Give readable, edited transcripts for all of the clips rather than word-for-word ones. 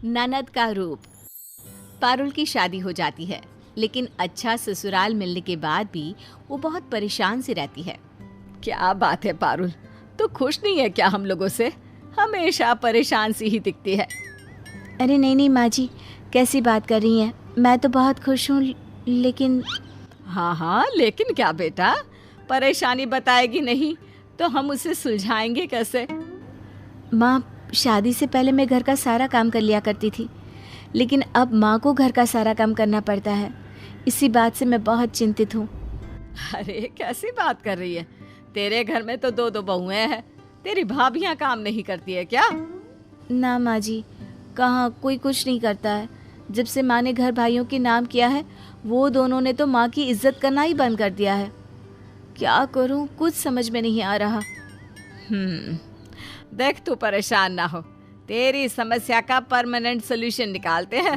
ननद का रूप। पारुल की शादी हो जाती है, लेकिन अच्छा ससुराल मिलने के बाद भी वो बहुत परेशान सी रहती है। क्या बात है पारुल, तू खुश नहीं है क्या हम लोगों से? हमेशा परेशान सी ही दिखती है। अरे नहीं माँ जी, कैसी बात कर रही हैं? मैं तो बहुत खुश हूँ, लेकिन हाँ, लेकिन क्या बेटा? परेशानी बताएगी नहीं तो हम उसे सुलझाएंगे कैसे? माँ, शादी से पहले मैं घर का सारा काम कर लिया करती थी, लेकिन अब माँ को घर का सारा काम करना पड़ता है। इसी बात से मैं बहुत चिंतित हूँ। अरे कैसी बात कर रही है? तेरे घर में तो 2 बहुएं हैं। तेरी भाभियां काम नहीं करती है क्या? ना माँ जी, कहाँ, कोई कुछ नहीं करता है। जब से माँ ने घर भाइयों के नाम किया है, वो दोनों ने तो माँ की इज्जत करना ही बंद कर दिया है। क्या करूँ, कुछ समझ में नहीं आ रहा। देख, तू परेशान ना हो, तेरी समस्या का परमानेंट सोल्यूशन निकालते हैं।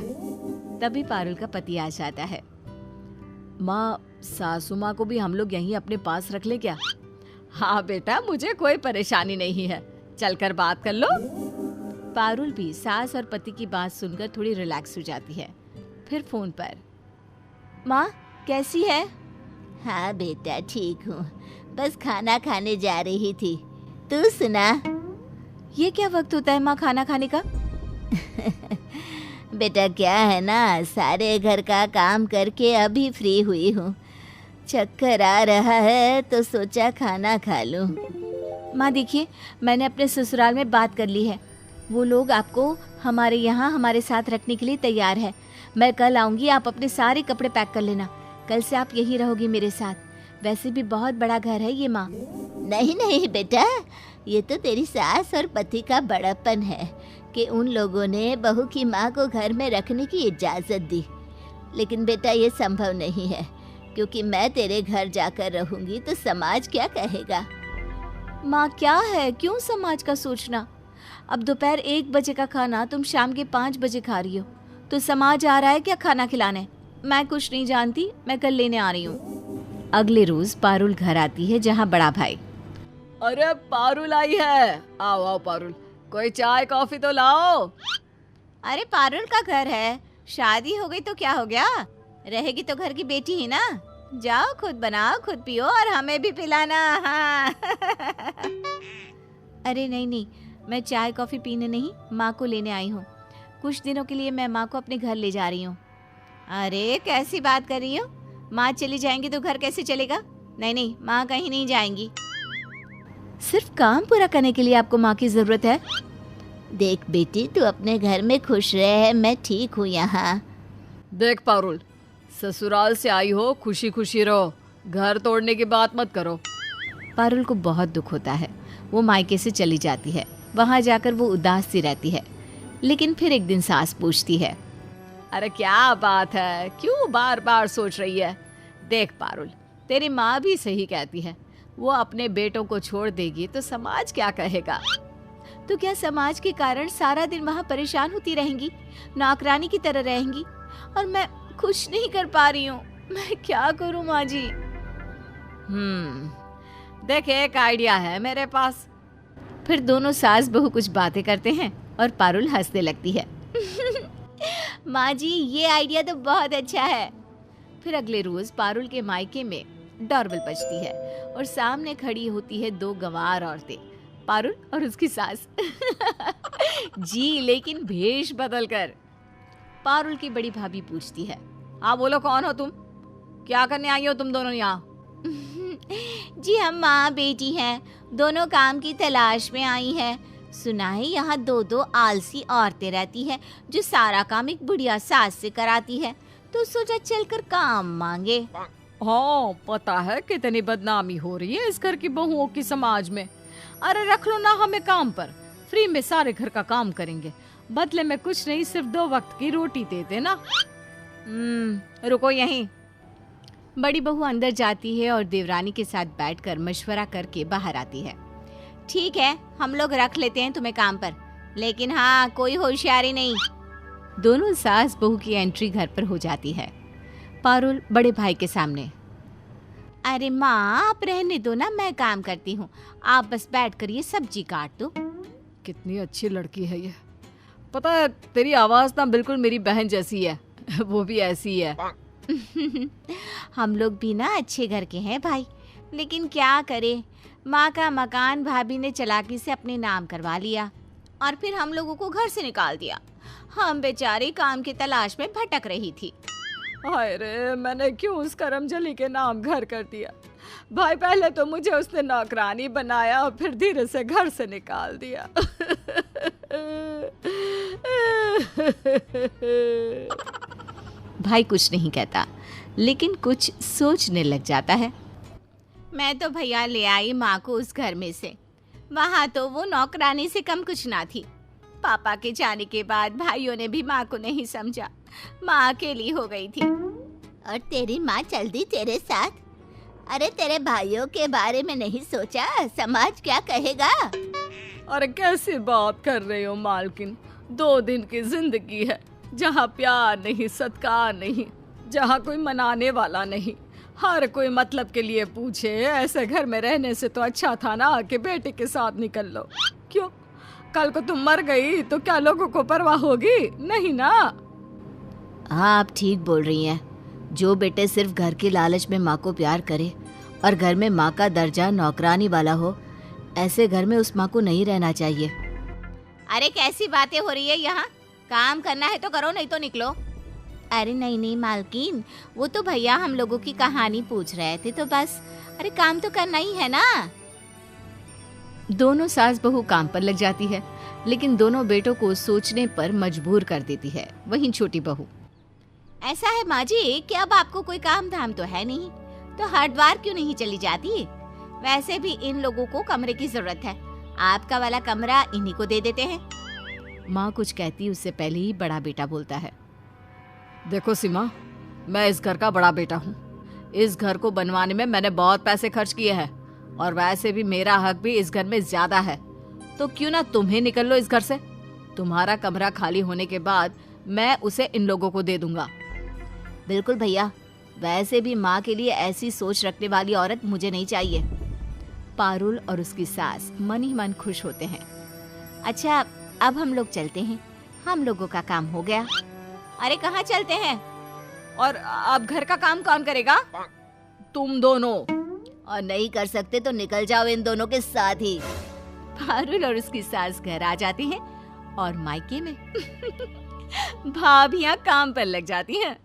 तभी पारुल का पति आ जाता है। माँ, सासू माँ को भी हम लोग यहीं अपने पास रख ले क्या? हाँ बेटा, मुझे कोई परेशानी नहीं है, चलकर बात कर लो। पारुल भी सास और पति की बात सुनकर थोड़ी रिलैक्स हो जाती है। फिर फोन पर, माँ कैसी है? हाँ बेटा, ठीक हूँ, बस खाना खाने जा रही थी। तू सुना? ये क्या वक्त होता है माँ खाना खाने का? बेटा क्या है ना, सारे घर का काम करके अभी फ्री हुई हूँ। चक्कर आ रहा है तो सोचा खाना खा लूँ। माँ देखिए, मैंने अपने ससुराल में बात कर ली है। वो लोग आपको हमारे यहाँ हमारे साथ रखने के लिए तैयार है। मैं कल आऊँगी, आप अपने सारे कपड़े पैक कर लेना। कल से आप यहीं रहोगी मेरे साथ। वैसे भी बहुत बड़ा घर है ये माँ। नहीं नहीं बेटा, ये तो तेरी सास और पति का बड़प्पन है कि उन लोगों ने बहू की माँ को घर में रखने की इजाज़त दी। लेकिन बेटा ये संभव नहीं है, क्योंकि मैं तेरे घर जाकर रहूँगी तो समाज क्या कहेगा। माँ क्या है, क्यों समाज का सोचना? अब दोपहर 1 बजे का खाना तुम शाम के 5 बजे खा रही हो, तो समाज आ रहा है क्या खाना खिलाने? मैं कुछ नहीं जानती, मैं कल लेने आ रही हूँ। अगले रोज पारुल घर आती है, जहाँ बड़ा भाई, अरे पारुल आई है, आओ आओ पारुल, कोई चाय कॉफी तो लाओ। अरे पारुल का घर है, शादी हो गई तो क्या हो गया? रहेगी तो घर की बेटी ही ना। जाओ, खुद बनाओ, खुद पियो और हमें भी पिलाना। हाँ। अरे नहीं, मैं चाय कॉफी पीने नहीं, माँ को लेने आई हूँ। कुछ दिनों के लिए मैं माँ को अपने घर ले जा रही हूँ। अरे कैसी बात कर रही हो? माँ चली जाएंगी तो घर कैसे चलेगा? नहीं, माँ कहीं नहीं जाएंगी। सिर्फ काम पूरा करने के लिए आपको माँ की जरूरत है? देख बेटी, तू अपने घर में खुश रहे, मैं ठीक हूँ यहाँ। देख पारुल, ससुराल से आई हो, खुशी खुशी रहो, घर तोड़ने की बात मत करो। पारुल को बहुत दुख होता है। वो मायके से चली जाती है। वहाँ जाकर वो उदास सी रहती है। लेकिन फिर एक दिन सास पूछती है, अरे क्या बात है, क्यों बार बार सोच रही है? देख पारुल, तेरी माँ भी सही कहती है, वो अपने बेटों को छोड़ देगी तो समाज क्या कहेगा? तो क्या समाज के कारण सारा दिन वहाँ परेशान होती रहेंगी, नौकरानी की तरह रहेंगी, और मैं खुश नहीं कर पा रही हूँ। मैं क्या करूँ माँ जी? देख, एक आइडिया है मेरे पास। फिर दोनों सास बहू कुछ बातें करते हैं और पारुल हंसने लगती है। माँ जी, ये आइडिया तो बहुत अच्छा है। फिर अगले रोज पारुल के मायके में डोरबेल बजती है और सामने खड़ी होती है 2 गंवार औरतें, पारुल और उसकी सास। जी, लेकिन भेष बदल कर। पारुल की बड़ी भाभी पूछती है, हाँ बोलो, कौन हो तुम? क्या करने आई हो तुम दोनों यहाँ? जी, हम माँ बेटी हैं, दोनों काम की तलाश में आई हैं। सुना है यहाँ 2 आलसी औरतें रहती हैं जो सारा काम एक बुढ़िया सास से कराती है, तो सोचा चलकर काम मांगे। हाँ, पता है कितनी बदनामी हो रही है इस घर की बहुओं की समाज में। अरे रख लो ना हमें काम पर, फ्री में सारे घर का काम करेंगे, बदले में कुछ नहीं, सिर्फ 2 वक्त की रोटी दे देना। रुको यहीं। बड़ी बहू अंदर जाती है और देवरानी के साथ बैठकर मशवरा करके बाहर आती है। ठीक है, हम लोग रख लेते हैं तुम्हें काम पर, लेकिन हाँ, कोई होशियारी नहीं। दोनों सास बहू की एंट्री घर पर हो जाती है। पारुल बड़े भाई के सामने, अरे माँ, आप रहने दो ना, मैं काम करती हूँ, आप बस बैठ कर ये सब्जी काट दो। कितनी अच्छी लड़की है ये। पता है तेरी आवाज ना बिल्कुल मेरी बहन जैसी है। वो भी ऐसी है। हम लोग भी ना अच्छे घर के हैं भाई, लेकिन क्या करें, माँ का मकान भाभी ने चालाकी से अपने नाम करवा लिया और फिर हम लोगों को घर से निकाल दिया। हम बेचारी काम की तलाश में भटक रही थी। हाय रे, मैंने क्यों उस करमजली के नाम घर कर दिया। भाई पहले तो मुझे उसने नौकरानी बनाया, फिर धीरे से घर से निकाल दिया। भाई कुछ नहीं कहता, लेकिन कुछ सोचने लग जाता है। मैं तो भैया ले आई माँ को उस घर में से। वहाँ तो वो नौकरानी से कम कुछ ना थी। पापा के जाने के बाद भाइयों ने भी माँ को नहीं समझा, माँ अकेली हो गई थी। और तेरी माँ चल दी तेरे साथ। अरे तेरे भाइयों के बारे में नहीं सोचा, समाज क्या कहेगा? अरे कैसी बात कर रही हो मालकिन, 2 दिन की जिंदगी है जहाँ प्यार नहीं, सत्कार नहीं, जहाँ कोई मनाने वाला नहीं, हर कोई मतलब के लिए पूछे। ऐसे घर में रहने से तो अच्छा था ना कि बेटे के साथ निकल लो। क्यों, कल को तुम मर गई तो क्या लोगों को परवाह होगी? नहीं ना। हाँ, आप ठीक बोल रही हैं। जो बेटे सिर्फ घर के लालच में माँ को प्यार करे और घर में माँ का दर्जा नौकरानी वाला हो, ऐसे घर में उस माँ को नहीं रहना चाहिए। अरे कैसी बातें हो रही है यहाँ? काम करना है तो करो, नहीं तो निकलो। अरे नहीं नहीं मालकिन, वो तो भैया हम लोगों की कहानी पूछ रहे थे तो बस। अरे काम तो करना ही है ना। दोनों सास बहू काम पर लग जाती है, लेकिन दोनों बेटों को सोचने पर मजबूर कर देती है। वहीं छोटी बहू, ऐसा है माँ जी कि अब आपको कोई काम धाम तो है नहीं, तो हरिद्वार क्यों नहीं चली जाती? वैसे भी इन लोगों को कमरे की जरूरत है, आपका वाला कमरा इन्हीं को दे देते हैं। माँ कुछ कहती उससे पहले ही बड़ा बेटा बोलता है। देखो सीमा, मैं इस घर का बड़ा बेटा हूँ। इस घर को बनवाने में मैंने बहुत पैसे खर्च किए हैं और वैसे भी मेरा हक भी इस घर में ज्यादा है, तो क्यों ना तुम्हें निकल लो इस घर से। तुम्हारा कमरा खाली होने के बाद मैं उसे इन लोगों को दे दूंगा। बिल्कुल भैया, वैसे भी माँ के लिए ऐसी सोच रखने वाली औरत मुझे नहीं चाहिए। पारुल और उसकी सास मन ही मन खुश होते हैं। अच्छा, अब हम लोग चलते हैं, हम लोगों का काम हो गया। अरे कहाँ चलते हैं? और अब घर का काम कौन करेगा? तुम दोनों। और नहीं कर सकते तो निकल जाओ इन दोनों के साथ ही। पारुल और उसकी सास घर आ जाती हैं और मायके में भाभियां काम पर लग जाती हैं।